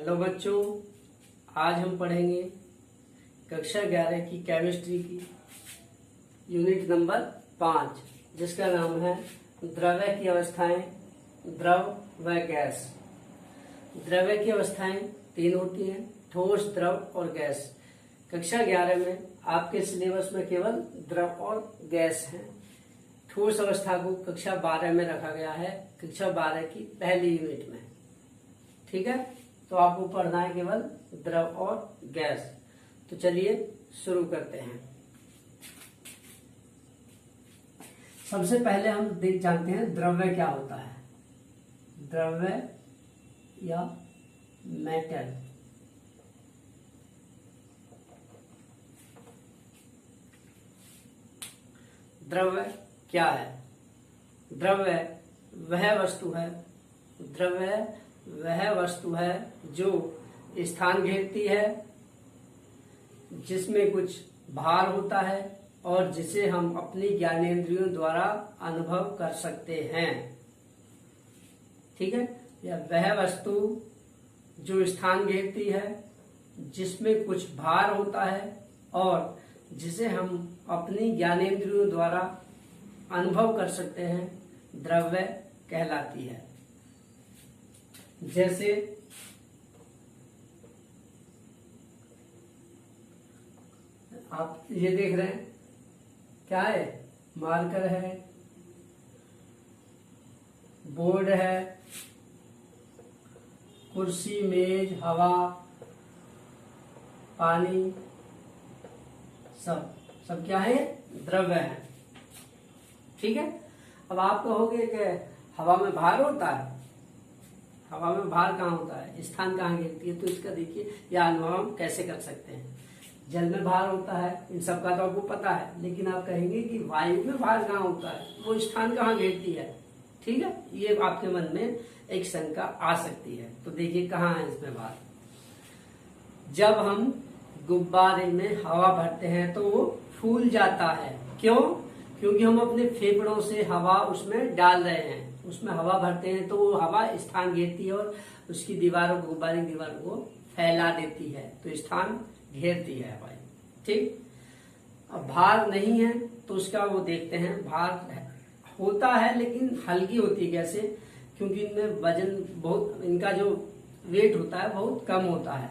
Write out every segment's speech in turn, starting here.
Hello बच्चों, आज हम पढ़ेंगे कक्षा 11 की केमिस्ट्री की यूनिट नंबर 5, जिसका नाम है द्रव्य की अवस्थाएं, द्रव व गैस। द्रव्य की अवस्थाएं 3 होती हैं, ठोस, द्रव और गैस। कक्षा 11 में आपके सिलेबस में केवल द्रव और गैस है। ठोस अवस्था को कक्षा 12 में रखा गया है, कक्षा 12 की पहली यूनिट में। ठीक है, तो आपको पढ़ना है केवल द्रव और गैस। तो चलिए शुरू करते हैं। सबसे पहले हम देख जानते हैं द्रव्य क्या होता है। द्रव्य या मेटल। द्रव्य क्या है? द्रव्य वह वस्तु है, द्रव्य वह वस्तु है जो स्थान घेरती है, जिसमें कुछ भार होता है और जिसे हम अपनी ज्ञानेंद्रियों द्वारा अनुभव कर सकते हैं। ठीक है, या वह वस्तु जो स्थान घेरती है, जिसमें कुछ भार होता है और जिसे हम अपनी ज्ञानेंद्रियों द्वारा अनुभव कर सकते हैं, द्रव्य कहलाती है। जैसे आप ये देख रहे हैं, क्या है? मार्कर है, बोर्ड है, कुर्सी, मेज, हवा, पानी, सब क्या है? द्रव्य है। ठीक है, अब आप कहोगे कि हवा में भार होता है। हवा में भार कहाँ होता है, स्थान कहाँ घेरती है? तो इसका देखिए, यह अनुभव हम कैसे कर सकते हैं। जल में भार होता है, इन सब का तो आपको पता है, लेकिन आप कहेंगे कि वायु में भार कहाँ होता है, वो स्थान कहाँ घेरती है। ठीक है, ये आपके मन में एक शंका आ सकती है। तो देखिए कहाँ है इसमें भार। जब हम गुब्बारे में हवा भरते हैं तो वो फूल जाता है। क्यों? क्योंकि हम अपने फेफड़ों से हवा उसमें डाल रहे हैं, उसमें हवा भरते हैं तो वो हवा स्थान घेरती है और उसकी दीवारों को, गुब्बारे की दीवारों को फैला देती है, तो स्थान घेरती है हवा। ठीक, अब भार नहीं है तो उसका वो देखते हैं। भार होता है लेकिन हल्की होती है। कैसे? क्योंकि इनमें वजन बहुत, इनका जो वेट होता है बहुत कम होता है,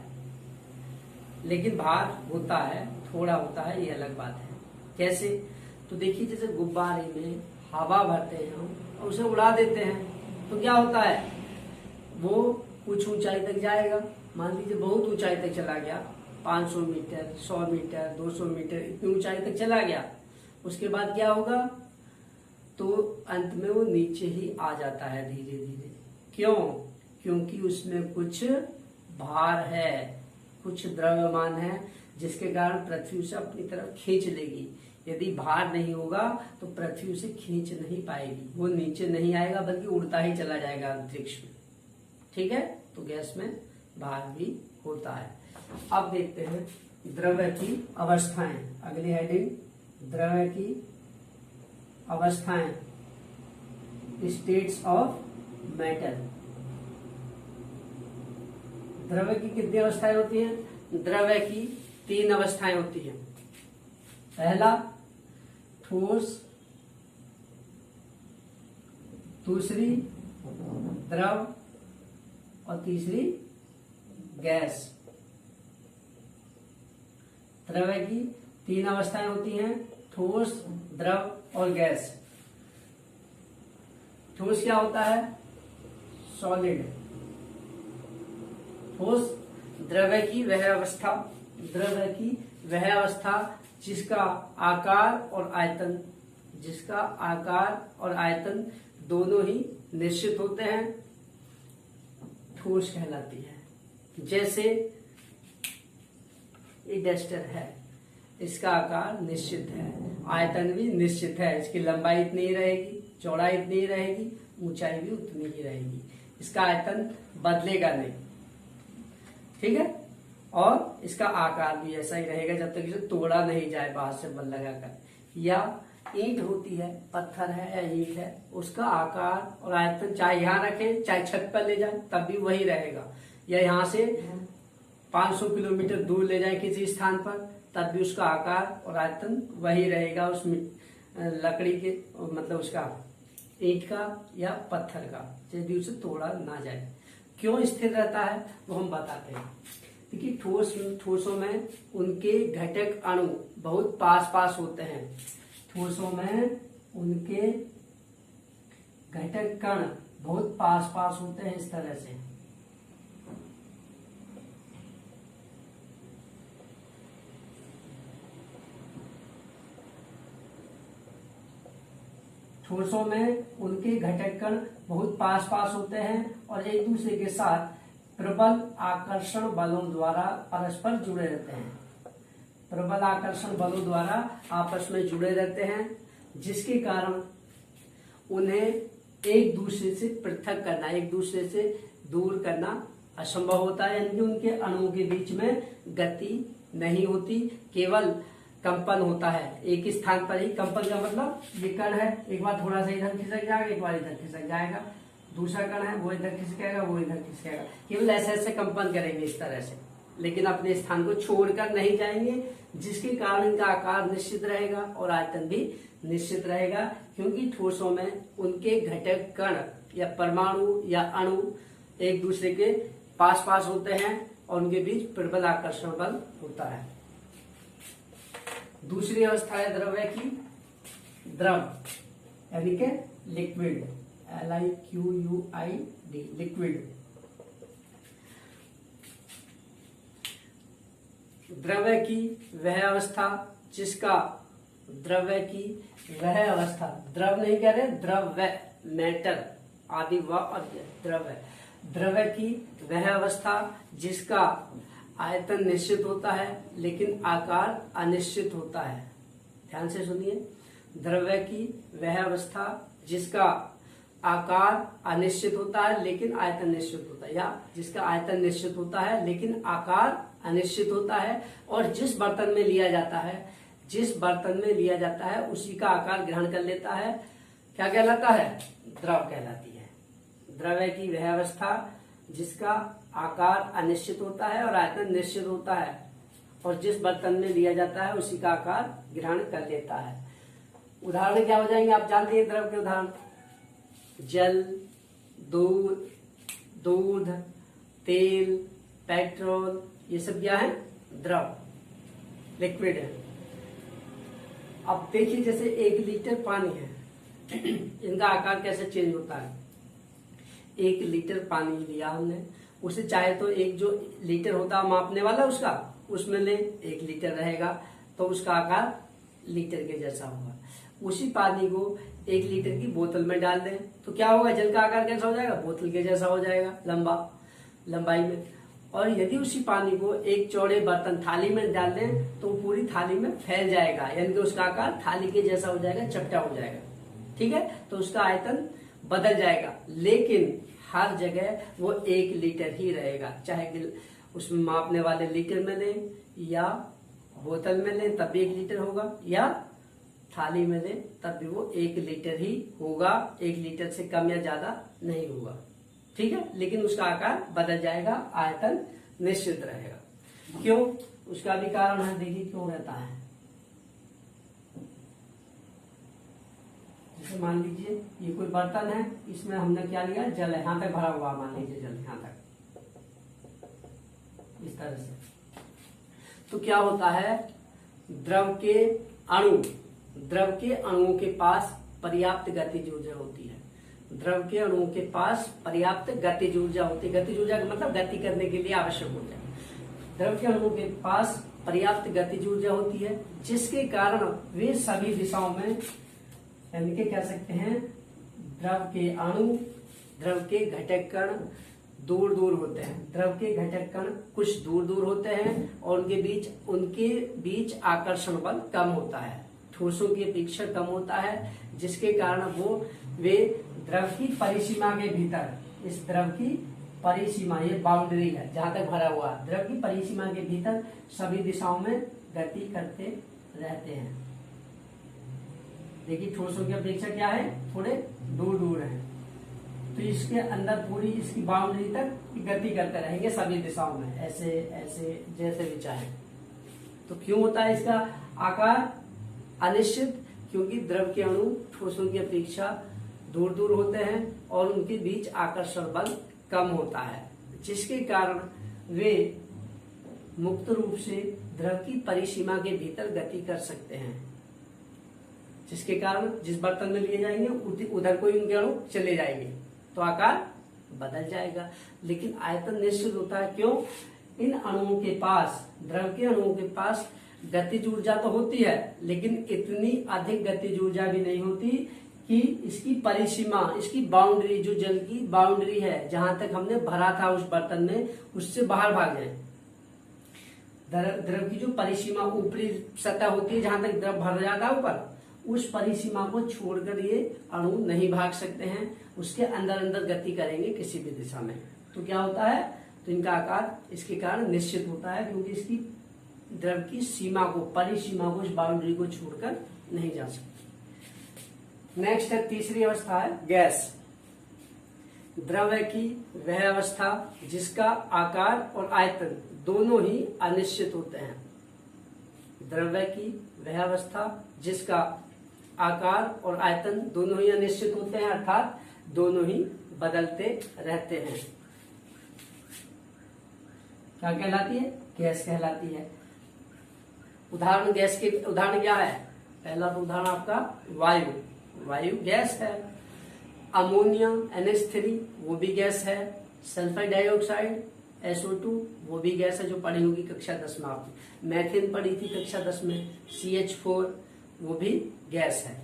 लेकिन भार होता है, थोड़ा होता है, ये अलग बात है। कैसे? तो देखिए, जैसे गुब्बारे में हवा भरते हैं हम और उसे उड़ा देते हैं, तो क्या होता है? वो कुछ ऊंचाई तक जाएगा। मान लीजिए बहुत ऊंचाई तक चला गया, 500 मीटर, 100 मीटर, 200 मीटर, इतनी ऊंचाई तक चला गया। उसके बाद क्या होगा? तो अंत में वो नीचे ही आ जाता है धीरे धीरे। क्यों? क्योंकि उसमें कुछ भार है, कुछ द्रव्यमान है, जिसके कारण पृथ्वी से अपनी तरफ खींच लेगी। यदि भार नहीं होगा तो पृथ्वी से खींच नहीं पाएगी, वो नीचे नहीं आएगा बल्कि उड़ता ही चला जाएगा अंतरिक्ष में। ठीक है, तो गैस में भार भी होता है। अब देखते हैं द्रव्य की अवस्थाएं। अगली हेडिंग, द्रव्य की अवस्थाएं, स्टेट्स ऑफ मेटल। द्रव्य की कितनी अवस्थाएं होती हैं? द्रव्य की 3 अवस्थाएं होती हैं। पहला ठोस, दूसरी द्रव और तीसरी गैस। द्रव्य की 3 अवस्थाएं होती हैं, ठोस, द्रव और गैस। ठोस क्या होता है? सॉलिड। ठोस द्रव्य की वह अवस्था, द्रव्य की वह अवस्था जिसका आकार और आयतन, जिसका आकार और आयतन दोनों ही निश्चित होते हैं, ठोस कहलाती है। जैसे ये डस्टर है, इसका आकार निश्चित है, आयतन भी निश्चित है, इसकी लंबाई इतनी ही रहेगी, चौड़ाई इतनी ही रहेगी, ऊंचाई भी उतनी ही रहेगी, इसका आयतन बदलेगा नहीं। ठीक है, और इसका आकार भी ऐसा ही रहेगा जब तक इसे तोड़ा नहीं जाए बाहर से बल लगाकर। या ईंट होती है, पत्थर है या ईंट है, उसका आकार और आयतन चाहे यहाँ रखें चाहे छत पर ले जाए तब भी वही रहेगा। या यहाँ से 500 किलोमीटर दूर ले जाए किसी स्थान पर, तब भी उसका आकार और आयतन वही रहेगा, उस लकड़ी के मतलब उसका ईंट का या पत्थर का, यदि उसे तोड़ा ना जाए। क्यों स्थिर रहता है वो हम बताते हैं। देखिए ठोसों में उनके घटक अणु बहुत पास पास होते हैं। ठोसों में उनके घटक कण बहुत पास पास होते हैं इस तरह से। ठोसों में उनके घटक कण बहुत पास पास होते हैं और एक दूसरे के साथ प्रबल आकर्षण बलों द्वारा परस्पर जुड़े रहते हैं। प्रबल आकर्षण बलों द्वारा आपस में जुड़े रहते हैं, जिसके कारण उन्हें एक दूसरे से पृथक करना, एक दूसरे से दूर करना असंभव होता है। यानी उनके अणुओं के बीच में गति नहीं होती, केवल कंपन होता है। एक स्थान पर ही कंपन का मतलब ये कण है, एक बार थोड़ा सा इधर खिसक जाएगा, एक बार इधर खिसक जाएगा, दूसरा कण है वो इधर खिसकेगा, वो इधर खिसकेगा, केवल ऐसे ऐसे कंपन करेंगे इस तरह से, लेकिन अपने स्थान को छोड़कर नहीं जाएंगे, जिसके कारण इनका आकार निश्चित रहेगा और आयतन भी निश्चित रहेगा। क्योंकि ठोसों में उनके घटक कण या परमाणु या अणु एक दूसरे के पास पास होते हैं और उनके बीच प्रबल आकर्षण बल होता है। दूसरी अवस्था है द्रव्य की, द्रव यानी के लिक्विड, LIQUID, लिक्विड। द्रव्य की वह अवस्था जिसका, द्रव्य की वह अवस्था, द्रव नहीं कह रहे, द्रव्य, मेटल आदि व द्रव्य, द्रव्य की वह अवस्था जिसका आयतन निश्चित होता है लेकिन आकार अनिश्चित होता है। ध्यान से सुनिए, द्रव्य की वह अवस्था जिसका आकार अनिश्चित होता है लेकिन आयतन निश्चित होता है, या जिसका आयतन निश्चित होता है लेकिन आकार अनिश्चित होता है, और जिस बर्तन में लिया जाता है, जिस बर्तन में लिया जाता है उसी का आकार ग्रहण कर लेता है, क्या कहलाता है? द्रव कहलाती है। द्रव्य की वह अवस्था जिसका आकार अनिश्चित होता है और आयतन निश्चित होता है, और जिस बर्तन में लिया जाता है उसी का आकार ग्रहण कर लेता है। उदाहरण क्या हो जाएंगे, आप जानते हैं द्रव के उदाहरण, जल, दूध, तेल, पेट्रोल, ये सब क्या है? द्रव, लिक्विड है। अब देखिए जैसे 1 लीटर पानी है, इनका आकार कैसे चेंज होता है। 1 लीटर पानी लिया हमने, उसे चाहे तो एक जो लीटर होता है मापने वाला उसका, उसमें ले 1 लीटर रहेगा तो उसका आकार लीटर के जैसा होगा। उसी पानी को 1 लीटर की बोतल में डाल दें तो क्या होगा? जल का आकार कैसा हो जाएगा? बोतल के जैसा हो जाएगा, लंबाई में। और यदि उसी पानी को एक चौड़े बर्तन थाली में डाल दें तो पूरी थाली में फैल जाएगा, यानी कि उसका आकार थाली के जैसा हो जाएगा, चपटा हो जाएगा। ठीक है, तो उसका आयतन बदल जाएगा, लेकिन हर जगह वो 1 लीटर ही रहेगा। चाहे उसमें मापने वाले लीटर में लें या बोतल में लें तब भी 1 लीटर होगा, या थाली में लें तब भी वो 1 लीटर ही होगा। 1 लीटर से कम या ज्यादा नहीं होगा। ठीक है, लेकिन उसका आकार बदल जाएगा, आयतन निश्चित रहेगा। क्यों? उसका भी कारण है, देखिए क्यों रहता है। जैसे मान लीजिए ये कोई बर्तन है, इसमें हमने क्या लिया? जल है, यहां तक भरा हुआ, मान लीजिए जल यहां तक, इस तरह से। तो क्या होता है, द्रव के अणुओं के पास पर्याप्त गतिज ऊर्जा होती है। द्रव के अणुओं के पास पर्याप्त गतिज ऊर्जा होती है। गतिज ऊर्जा का मतलब गति करने के लिए आवश्यक ऊर्जा। द्रव के अणुओं के पास पर्याप्त गतिज ऊर्जा होती है, जिसके कारण वे सभी दिशाओं में, यानी कि कह सकते हैं द्रव के अणु, द्रव के घटक कण दूर दूर होते हैं। द्रव के घटक कण कुछ दूर दूर होते हैं और उनके बीच आकर्षण बल कम होता है, ठोसों की अपेक्षा कम होता है, जिसके कारण वे द्रव की परिसीमा के भीतर, इस द्रव की परिसीमा, ये बाउंड्री है जहां तक भरा हुआ, द्रव की परिसीमा के भीतर सभी दिशाओं में गति करते रहते हैं। देखिए ठोसों की अपेक्षा क्या है? थोड़े दूर दूर है। तो इसके अंदर पूरी इसकी बाउंड्री तक गति करते रहेंगे सभी दिशाओं में, ऐसे ऐसे जैसे भी चाहे। तो क्यों होता है इसका आकार अनिश्चित? क्योंकि द्रव के अणु ठोसों की अपेक्षा दूर दूर होते हैं और उनके बीच आकर्षण बल कम होता है, जिसके कारण वे मुक्त रूप से द्रव की परिसीमा के भीतर गति कर सकते हैं, जिसके कारण जिस बर्तन में लिए जाएंगे उधर कोई उनके अणु चले जाएंगे तो आकार बदल जाएगा। लेकिन आयतन निश्चित होता है। क्यों? इन अणुओं के पास, द्रव के अणुओं के पास गतिज ऊर्जा तो होती है, लेकिन इतनी अधिक गतिज ऊर्जा भी नहीं होती कि इसकी परिसीमा, इसकी बाउंड्री, जो जल की बाउंड्री है जहां तक हमने भरा था उस बर्तन में, उससे बाहर भाग जाए। द्रव की जो परिसीमा ऊपरी सतह होती है जहां तक द्रव भर जाता है ऊपर, उस परिसीमा को छोड़कर ये अणु नहीं भाग सकते हैं, उसके अंदर अंदर गति करेंगे किसी भी दिशा में। तो क्या होता है? तो इनका आकार इसके कारण निश्चित होता है, क्योंकि इसकी द्रव की सीमा को, परिसीमा को, इस बाउंड्री को छोड़कर नहीं जा सकती। नेक्स्ट है तीसरी अवस्था है गैस। द्रव्य की वह अवस्था जिसका आकार और आयतन दोनों ही अनिश्चित होते हैं। द्रव्य की वह अवस्था जिसका आकार और आयतन दोनों ही अनिश्चित होते हैं, अर्थात दोनों ही बदलते रहते हैं। क्या कहलाती है? गैस कहलाती है। उदाहरण गैस के उदाहरण क्या है? पहला तो उदाहरण आपका वायु, वायु गैस है। अमोनिया NH3 वो भी गैस है। सल्फर डाइऑक्साइड SO2 वो भी गैस है, जो पढ़ी होगी कक्षा 10 में आपने। मैथेन पढ़ी थी कक्षा 10 में। CH4 वो भी गैस है।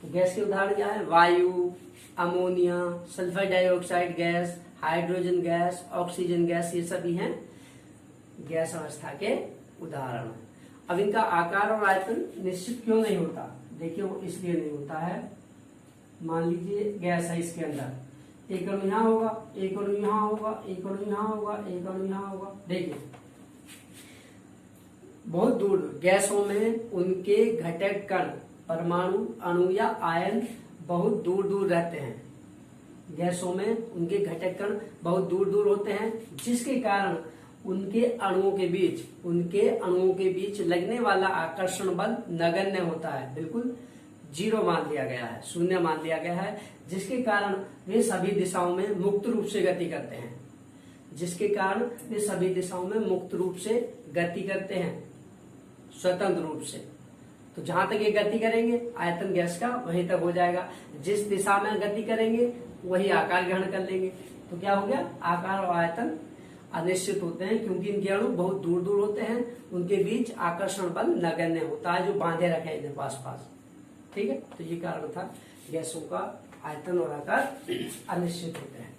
तो गैस के उदाहरण क्या है? वायु, ammonia, sulphur dioxide gas, hydrogen gas, oxygen gas, ये सभी हैं गैस अवस्था के उदाहरण। अब इनका आकार और आयतन निश्चित क्यों नहीं होता? देखिए वो इसलिए नहीं होता है। मान लीजिए गैस है, इसके अंदर एक अणु यहाँ होगा, एक अणु यहाँ होगा, एक अणु यहाँ होगा, एक अणु यहाँ होगा। देखिए बहुत दूर गैसों में उनके घटक कण, परमाणु, अणु या आयन बहुत दूर दूर रहते हैं। गैसों में उनके घटक कण बहुत दूर दूर होते हैं, जिसके कारण उनके अणुओं के बीच लगने वाला आकर्षण बल नगण्य होता है, बिल्कुल जीरो मान लिया गया है, शून्य मान लिया गया है, जिसके कारण वे सभी दिशाओं में मुक्त रूप से गति करते हैं। स्वतंत्र रूप से। तो जहां तक ये गति करेंगे आयतन गैस का वहीं तक हो जाएगा, जिस दिशा में गति करेंगे वही आकार ग्रहण कर लेंगे। तो क्या हो गया? आकार और आयतन अनिश्चित होते हैं, क्योंकि इनके अणु बहुत दूर दूर होते हैं, उनके बीच आकर्षण बल नगण्य होता है, जो बांधे रखे इन्हें पास पास। ठीक है, तो ये कारण था गैसों का आयतन और आकार अनिश्चित होते हैं।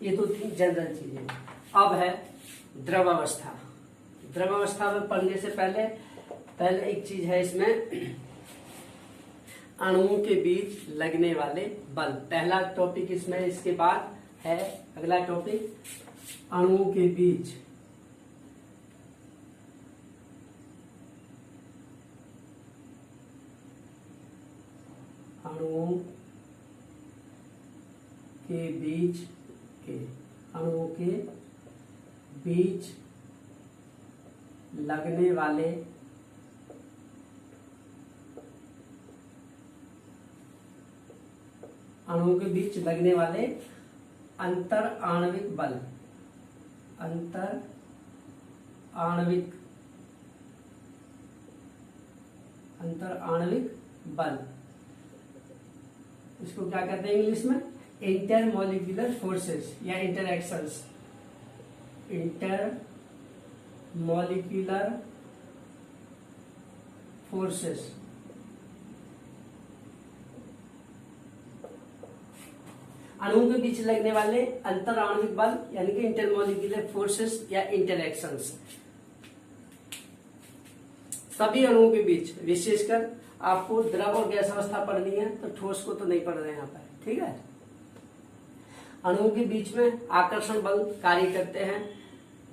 ये तो थी जनरल चीजें। अब है द्रव अवस्था। द्रव अवस्था में पढ़ने से पहले एक चीज है इसमें, अणुओं के बीच लगने वाले बल। पहला टॉपिक इसमें, इसके बाद है अगला टॉपिक अणुओं के बीच अणुओं के बीच लगने वाले अंतर आणविक बल। इसको क्या कहते हैं इंग्लिश में? इंटरमॉलिक्यूलर फोर्सेस या इंटरएक्शंस। Intermolecular forces. अणुओं के बीच लगने वाले अंतर आणविक बल यानी कि इंटरमॉलिक्यूलर फोर्सेस या इंटरएक्शंस। सभी अणुओं के बीच, विशेषकर आपको द्रव और गैस अवस्था पढ़नी है तो ठोस को तो नहीं पढ़ रहे यहाँ पर, ठीक है। अणुओं के बीच में आकर्षण बल कार्य करते हैं।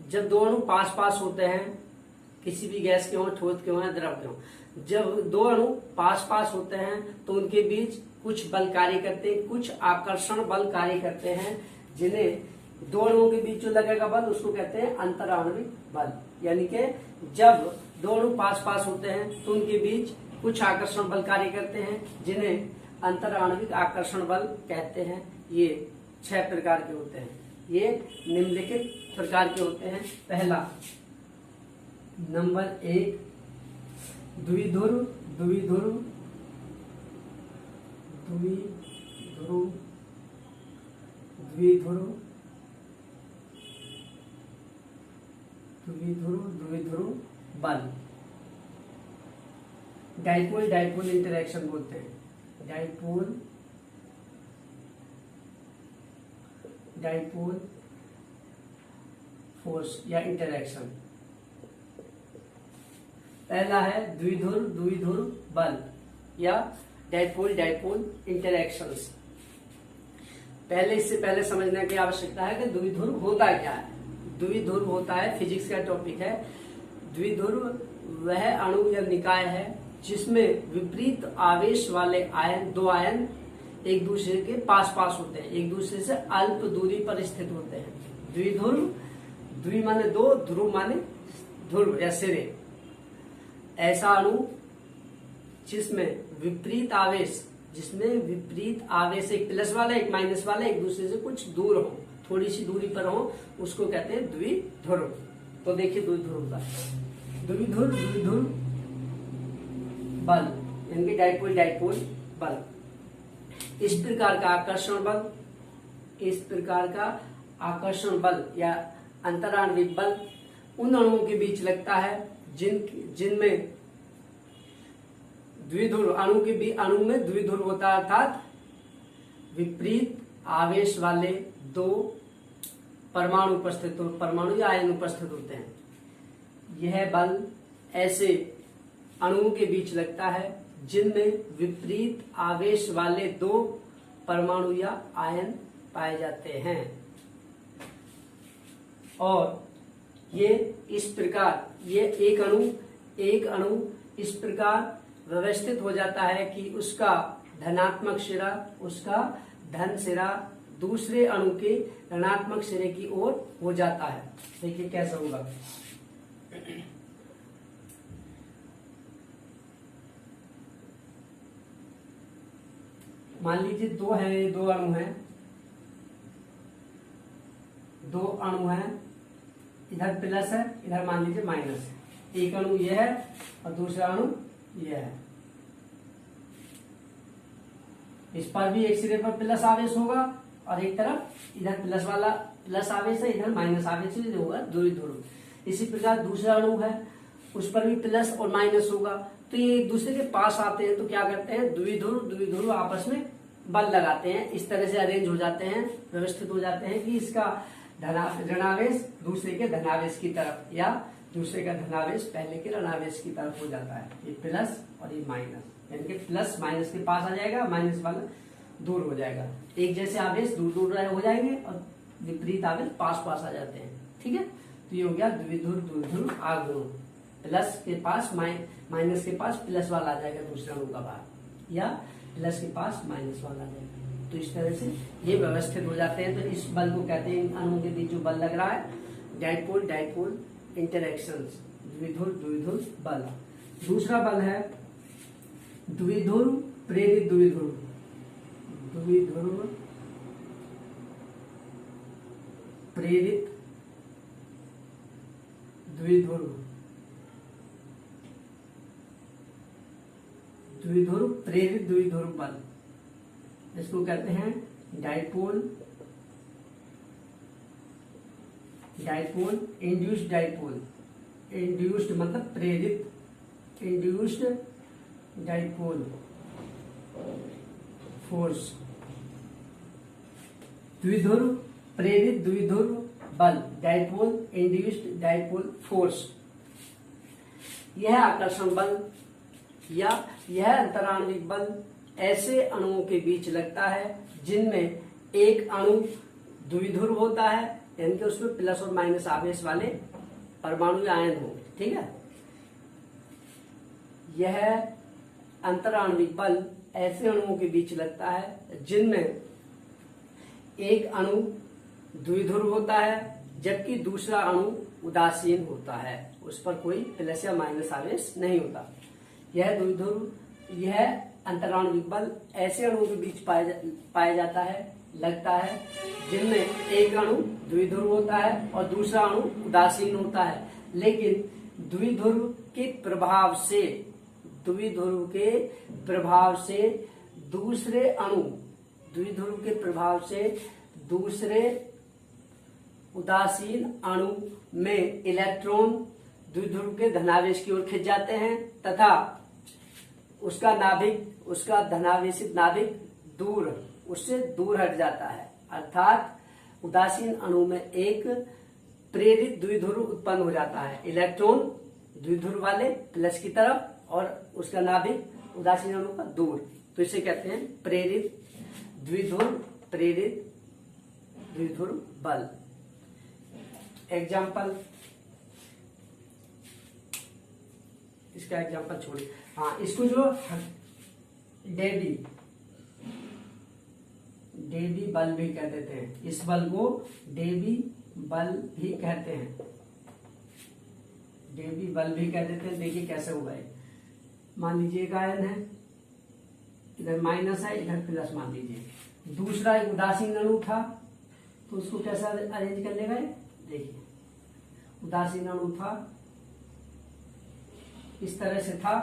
जब दो अणु पास पास होते हैं, किसी भी गैस के हों, ठोस के हों या द्रव के हों, जब दो अणु पास पास होते हैं तो उनके बीच कुछ बल कार्य करते हैं, कुछ आकर्षण बल कार्य करते हैं, जिन्हें दो अणुओं के बीच जो लगेगा बल उसको कहते हैं अंतराण्विक बल। यानी कि जब दो अणु पास पास होते हैं तो उनके बीच कुछ आकर्षण बल कार्य करते हैं, जिन्हें अंतराण्विक आकर्षण बल कहते हैं। ये 6 प्रकार के होते हैं। ये निम्नलिखित प्रकार के होते हैं। पहला नंबर 1 द्विध्रुव द्विध्रुव द्विध्रुव द्विध्रुव द्विध्रुव द्विध्रुव बल, डाइपोल डाइपोल इंटरेक्शन बोलते हैं। डाइपोल डाइपोल फोर्स या इंटरेक्शन। पहला है द्विध्रुव द्विध्रुव बल या डाइपोल डाइपोल इंटरेक्शंस। इससे पहले समझने की आवश्यकता है कि द्विध्रुव होता क्या है। द्विध्रुव होता है, फिजिक्स का टॉपिक है। द्विध्रुव वह अणु या निकाय है जिसमें विपरीत आवेश वाले आयन, दो आयन एक दूसरे के पास पास होते हैं, एक दूसरे से अल्प दूरी पर स्थित होते हैं। द्विध्रुव, द्वि माने दो, ध्रुव माने ध्रुव या सिरे। ऐसा अणु जिसमें विपरीत आवेश एक प्लस वाला एक माइनस वाला एक दूसरे से कुछ दूर हो, थोड़ी सी दूरी पर हो, उसको कहते हैं द्विध्रुव। तो देखिए द्विध्रुव का द्विध्रुव बल यानी डाइपोल डाइपोल बल। इस प्रकार का आकर्षण बल या अंतराण्विक बल उन अणुओं के बीच लगता है जिनमें द्विध्रुव अणु में द्विध्रुव होता है, अर्थात विपरीत आवेश वाले दो परमाणु या आयन उपस्थित होते हैं। यह बल ऐसे अणुओं के बीच लगता है जिनमें विपरीत आवेश वाले दो परमाणु या आयन पाए जाते हैं। और ये इस प्रकार एक अणु इस प्रकार व्यवस्थित हो जाता है कि उसका धनात्मक सिरा, उसका धन सिरा दूसरे अणु के ऋणात्मक सिरे की ओर हो जाता है। देखिए कैसा होगा। मान लीजिए दो अणु हैं, इधर प्लस है, इधर मान लीजिए माइनस है। एक अणु यह है और दूसरा अणु यह है। इस पर भी एक सिरे पर प्लस आवेश होगा और एक तरफ इधर प्लस आवेश है, इधर माइनस आवेश होगा, द्विध्रुव। इसी प्रकार दूसरा अणु है, उस पर भी प्लस और माइनस होगा। तो ये एक दूसरे के पास आते हैं तो क्या करते हैं, द्विध्रुव आपस में बल लगाते हैं। इस तरह से अरेंज हो जाते हैं, व्यवस्थित हो जाते हैं कि इसका ऋणावेश दूसरे के धनावेश की तरफ या दूसरे का धनावेश पहले के ऋणावेश की तरफ हो जाता है। ये प्लस और ये माइनस, यानी कि प्लस माइनस के पास आ जाएगा, माइनस वाला दूर हो जाएगा। एक जैसे आवेश दूर दूर हो जाएंगे और विपरीत आवेश पास पास आ जाते हैं। ठीक है, तो ये हो गया द्विध्रुव आघूर्ण। प्लस के पास माइनस के पास प्लस वाला आ जाएगा दूसरे अणु का भाग, या प्लस के पास माइनस वाला आ जाएगा। तो इस तरह से ये व्यवस्थित हो जाते हैं। तो इस बल को कहते हैं, अणुओं के बीच जो बल लग रहा है, डाइपोल डाइपोल इंटरेक्शंस, द्विध्रुव बल। दूसरा बल है द्विध्रुव प्रेरित द्विध्रुव प्रेरित द्विध्रुव प्रेरित द्विध्रुव बल। इसको कहते हैं डाइपोल इंड्यूस्ड डाइपोल। इंड्यूस्ड मतलब प्रेरित, इंड्यूस्ड डाइपोल फोर्स। द्विध्रुव प्रेरित द्विध्रुव बल, डाइपोल इंड्यूस्ड डाइपोल फोर्स। यह आकर्षण बल या यह अंतराण्विक बल ऐसे अणुओं के बीच लगता है जिनमें एक अणु द्विध्रुव होता है, यानी कि उसमें प्लस और माइनस आवेश वाले परमाणु या आयन होंगे। ठीक है, यह अंतराण्विक बल ऐसे अणुओं के बीच लगता है जिनमें एक अणु द्विध्रुव होता है जबकि दूसरा अणु उदासीन होता है, उस पर कोई प्लस या माइनस आवेश नहीं होता। यह द्विध्रुव यह अंतराण्विक बल ऐसे अणुओं के बीच पाया जाता है लगता है जिनमें एक अणु द्विध्रुव होता है और दूसरा अणु उदासीन होता है, लेकिन द्विध्रुव के प्रभाव से दूसरे उदासीन अणु में इलेक्ट्रॉन द्विध्रुव के धनावेश की ओर खिंच जाते हैं तथा उसका धनावेशित नाभिक उससे दूर हट जाता है। अर्थात उदासीन अणु में एक प्रेरित द्विध्रुव उत्पन्न हो जाता है, इलेक्ट्रॉन द्विध्रुव वाले प्लस की तरफ और उसका नाभिक उदासीन अणु का दूर, तो इसे कहते हैं प्रेरित द्विध्रुव बल। एग्जाम्पल, इसका एग्जाम्पल छोड़िए। हाँ, इसको जो डेबी बल भी कह देते हैं, इस बल को डेबी बल भी कहते हैं, देखिए कैसे होगा ये। मान लीजिए एक आयन है, इधर माइनस है इधर प्लस मान लीजिए। दूसरा एक उदासीन अणु था तो उसको कैसा अरेंज कर लेगा, देखिए उदासीन अणु था इस तरह से था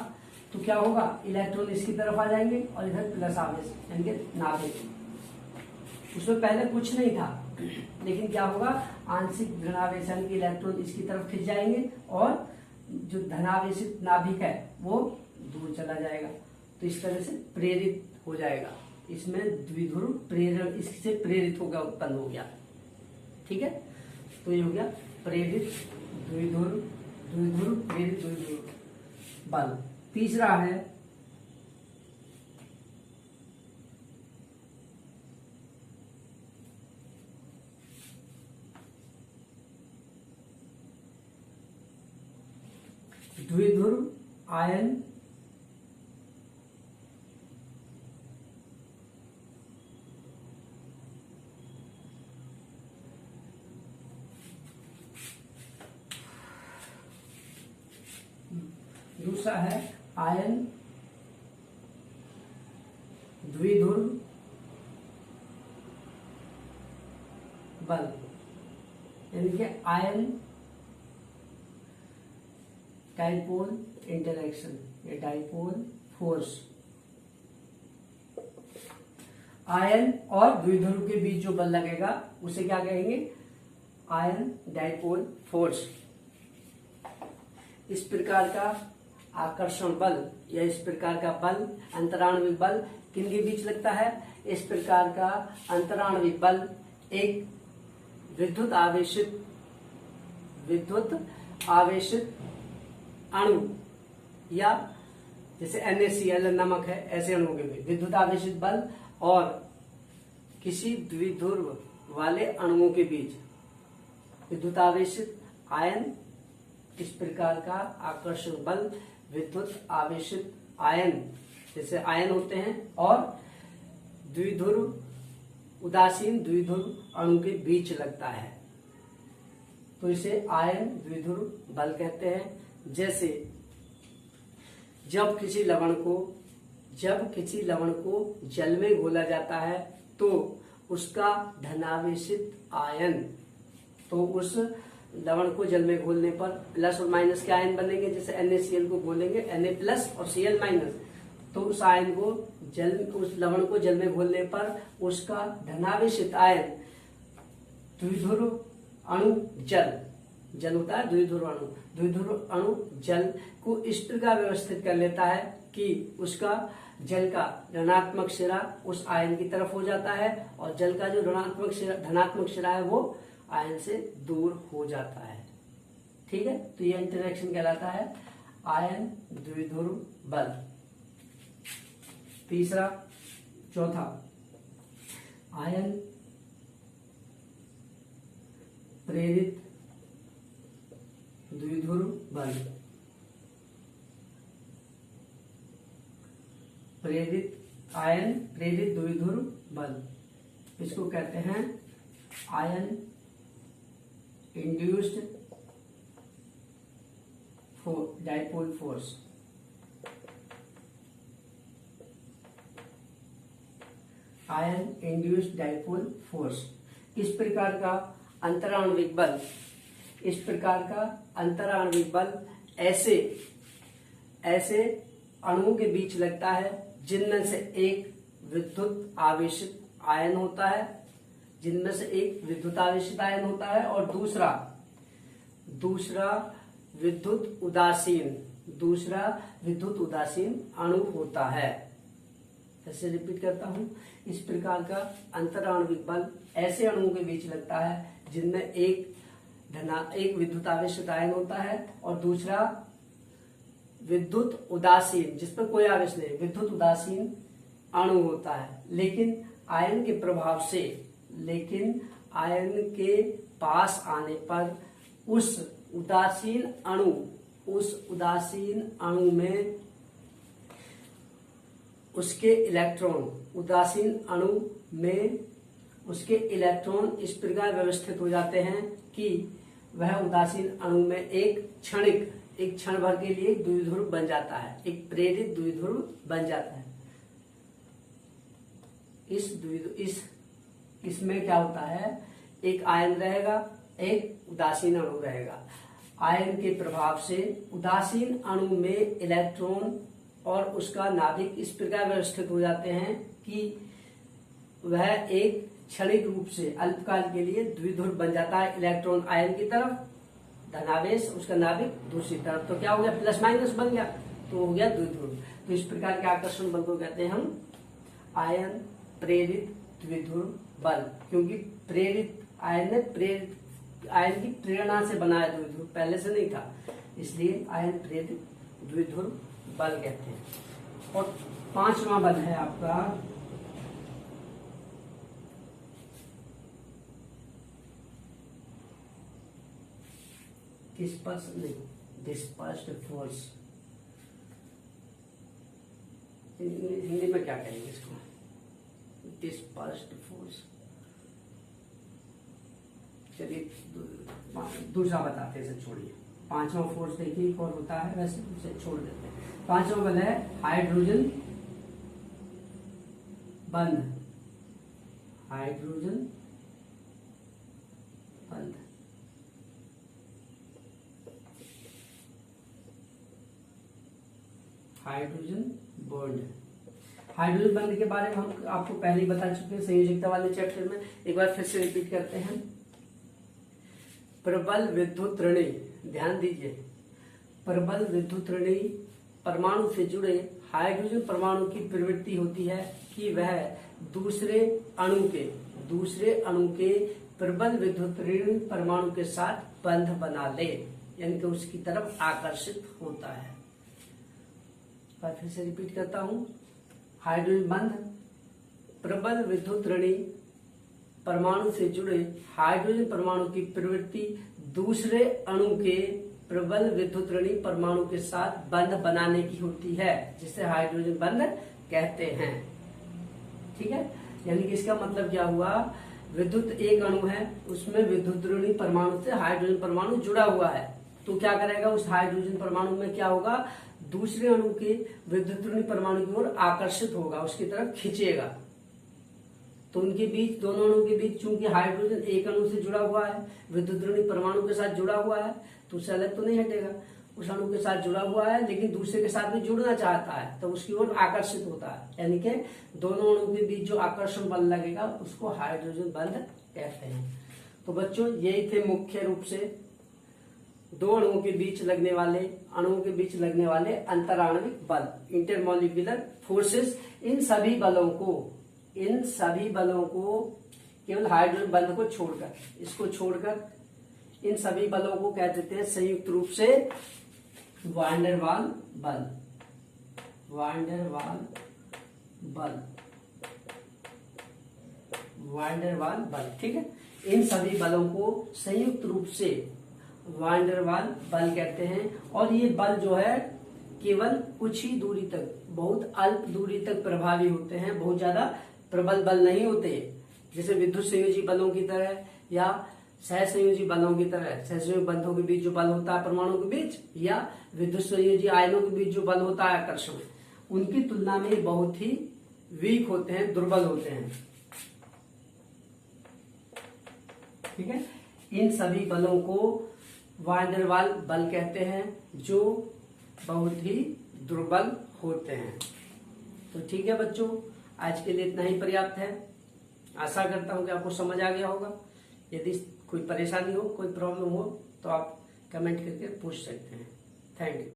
तो क्या होगा, इलेक्ट्रॉन इसकी तरफ आ जाएंगे और इधर प्लस आवेश यानी नाभिक, उसमें पहले कुछ नहीं था लेकिन क्या होगा, आंशिक ऋणावेश यानी कि इलेक्ट्रॉन इसकी तरफ खिंच जाएंगे और जो धनावेशित नाभिक है वो दूर चला जाएगा, तो इस तरह से प्रेरित हो जाएगा। इसमें द्विध्रुव प्रेरण इससे प्रेरित होगा, उत्पन्न हो गया। ठीक है, तो ये हो गया प्रेरित द्विध्रुव प्रेरित द्विध्रुव बल। तीसरा है द्विध्रुव आयन दूसरा है आयन द्विध्रुव बल, यानी कि आयन डाइपोल इंटरैक्शन या डाइपोल फोर्स। आयन और द्विध्रुव के बीच जो बल लगेगा उसे क्या कहेंगे, आयन डाइपोल फोर्स। इस प्रकार का आकर्षण बल या इस प्रकार का बल अंतराण्विक बल किनके बीच लगता है, इस प्रकार का अंतराण्विक बल एक विद्युत आवेशित अणु या जैसे NaCl नमक है, ऐसे अणुओं के बीच विद्युत आवेशित बल और किसी द्विध्रुव वाले अणुओं के बीच विद्युत आवेशित आयन, इस प्रकार का आकर्षण बल विद्युत आवेशित आयन जैसे आयन होते हैं और उदासीन द्विध्रुव अणु के बीच लगता है, तो इसे आयन द्विध्रुव बल कहते हैं। जैसे जब किसी लवण को जल में घोला जाता है तो उसका धनावेशित आयन, तो उस लवण को जल में घोलने पर प्लस और माइनस के आयन बनेंगे। जैसे NaCl को घोलेंगे Na प्लस और Cl माइनस, तो उस आयन को उस लवण को जल में घोलने पर उसका धनावेशित आयन द्विध्रुव अणु जल होता है, द्विध्रुव अणु जल को इस प्रकार व्यवस्थित कर लेता है कि उसका जल का ऋणात्मक सिरा उस आयन की तरफ हो जाता है और जल का जो धनात्मक सिरा है वो आयन से दूर हो जाता है। ठीक है, तो यह इंटरेक्शन कहलाता है आयन द्विध्रुव बल। चौथा आयन प्रेरित द्विध्रुव बल। आयन प्रेरित द्विध्रुव बल, इसको कहते हैं ion induced dipole force. Ion induced dipole force. इस प्रकार का अंतराण्विक बल, इस प्रकार का अंतराण्विक बल ऐसे ऐसे अणुओं के बीच लगता है जिनमें से एक विद्युत आवेशित आयन होता है, जिनमें से एक विद्युत आवेशित आयन होता है और दूसरा विद्युत उदासीन अणु होता है। ऐसे रिपीट करता हूं, इस प्रकार का अंतराण्विक बल ऐसे अणुओं के बीच लगता है जिनमें एक विद्युत आवेशित आयन होता है और दूसरा विद्युत उदासीन, जिसमें कोई आवेश नहीं, विद्युत उदासीन अणु होता है। लेकिन आयन के पास आने पर उस उदासीन अणु में उसके इलेक्ट्रॉन इस प्रकार व्यवस्थित हो जाते हैं कि वह उदासीन अणु में एक क्षण भर के लिए द्विध्रुव बन जाता है, एक प्रेरित द्विध्रुव बन जाता है। इसमें क्या होता है, एक आयन रहेगा, एक उदासीन अणु रहेगा। आयन के प्रभाव से उदासीन अणु में इलेक्ट्रॉन और उसका नाभिक इस प्रकार व्यवस्थित हो जाते हैं कि वह एक क्षणिक रूप से अल्पकाल के लिए द्विध्रुव बन जाता है। इलेक्ट्रॉन आयन की तरफ, धनावेश उसका नाभिक दूसरी तरफ, तो क्या हो गया, प्लस माइनस बन गया, तो हो गया द्विध्रुव। तो इस प्रकार के आकर्षण बल को कहते हैं हम आयन प्रेरित द्विध्रुव बल, क्योंकि आयन की प्रेरणा से बना है द्विध्रुव, पहले से नहीं था, इसलिए आयन प्रेरित द्विध्रुव बल कहते हैं। और पांचवा बल है आपका डिस्पर्स्ड फोर्स। हिंदी में क्या कहेंगे इसको, डिस्पर्स्ड फोर्स। चलिए दूसरा बताते हैं, इसे छोड़िए। पांचवा फोर्स देखिए और होता है, वैसे उसे छोड़ देते हैं। पांचवा बल है हाइड्रोजन बंध। हाइड्रोजन बंध, हाइड्रोजन बॉन्ड। हाइड्रोजन बंध के बारे में हम आपको पहले ही बता चुके हैं संयोजकता वाले चैप्टर में, एक बार फिर से रिपीट करते हैं। प्रबल विद्युत ऋणी, ध्यान दीजिए, प्रबल विद्युत ऋणी परमाणु से जुड़े हाइड्रोजन परमाणु की प्रवृत्ति होती है कि वह दूसरे अणु के प्रबल विद्युत ऋणी परमाणु के साथ बंध बना ले, यानी कि उसकी तरफ आकर्षित होता है। फिर से रिपीट करता हूं, हाइड्रोजन बंध प्रबल विद्युत ऋणी परमाणु से जुड़े हाइड्रोजन परमाणु की प्रवृत्ति दूसरे अणु के प्रबल विद्युत ऋणी परमाणु के साथ बंध बनाने की होती है, जिसे हाइड्रोजन बंध कहते हैं। ठीक है, यानी कि इसका मतलब क्या हुआ, विद्युत एक अणु है, उसमें विद्युत ऋणी परमाणु से हाइड्रोजन परमाणु जुड़ा हुआ है, तो क्या करेगा, उस हाइड्रोजन परमाणु में क्या होगा, दूसरे अणु के विद्युत ऋणी परमाणु की ओर आकर्षित होगा, उसकी तरफ खींचेगा। तो उनके बीच, दोनों अणु के बीच, चूंकि हाइड्रोजन एक अणु से जुड़ा हुआ है, विद्युत ऋणी परमाणु के साथ जुड़ा हुआ है, तो उससे अलग तो नहीं हटेगा, उस अणु के साथ जुड़ा हुआ है, लेकिन दूसरे के साथ भी जुड़ना चाहता है, तो उसकी ओर आकर्षित होता है। यानी कि दोनों अणु के बीच जो आकर्षण बल लगेगा उसको हाइड्रोजन बंध कहते हैं। तो बच्चों, यही थे मुख्य रूप से दो अणुओं के बीच लगने वाले अंतराण्विक बल, इंटरमॉलिक्यूलर फोर्सेस। इन सभी बलों को केवल हाइड्रोजन बंध को छोड़कर, इसको छोड़कर इन सभी बलों को कह देते हैं संयुक्त रूप से वान डेर वाल बल। वान डेर वाल बल, ठीक है। इन सभी बलों को संयुक्त रूप से वान डेर वाल बल कहते हैं। और ये बल जो है केवल कुछ ही दूरी तक, बहुत अल्प दूरी तक प्रभावी होते हैं, बहुत ज्यादा प्रबल बल नहीं होते, जैसे विद्युत संयोजी बलों की तरह या सहसंयोजी बलों की तरह। सहसंयोजी बंधों के बीच जो बल होता है परमाणु के बीच, या विद्युत संयोजी आयनों के बीच जो बल होता है आकर्षण, उनकी तुलना में बहुत ही वीक होते हैं, दुर्बल होते हैं। ठीक है, इन सभी बलों को वैन डेर वाल बल कहते हैं, जो बहुत ही दुर्बल होते हैं। तो ठीक है बच्चों, आज के लिए इतना ही पर्याप्त है। आशा करता हूं कि आपको समझ आ गया होगा। यदि कोई परेशानी हो, कोई प्रॉब्लम हो, तो आप कमेंट करके पूछ सकते हैं। Thank you.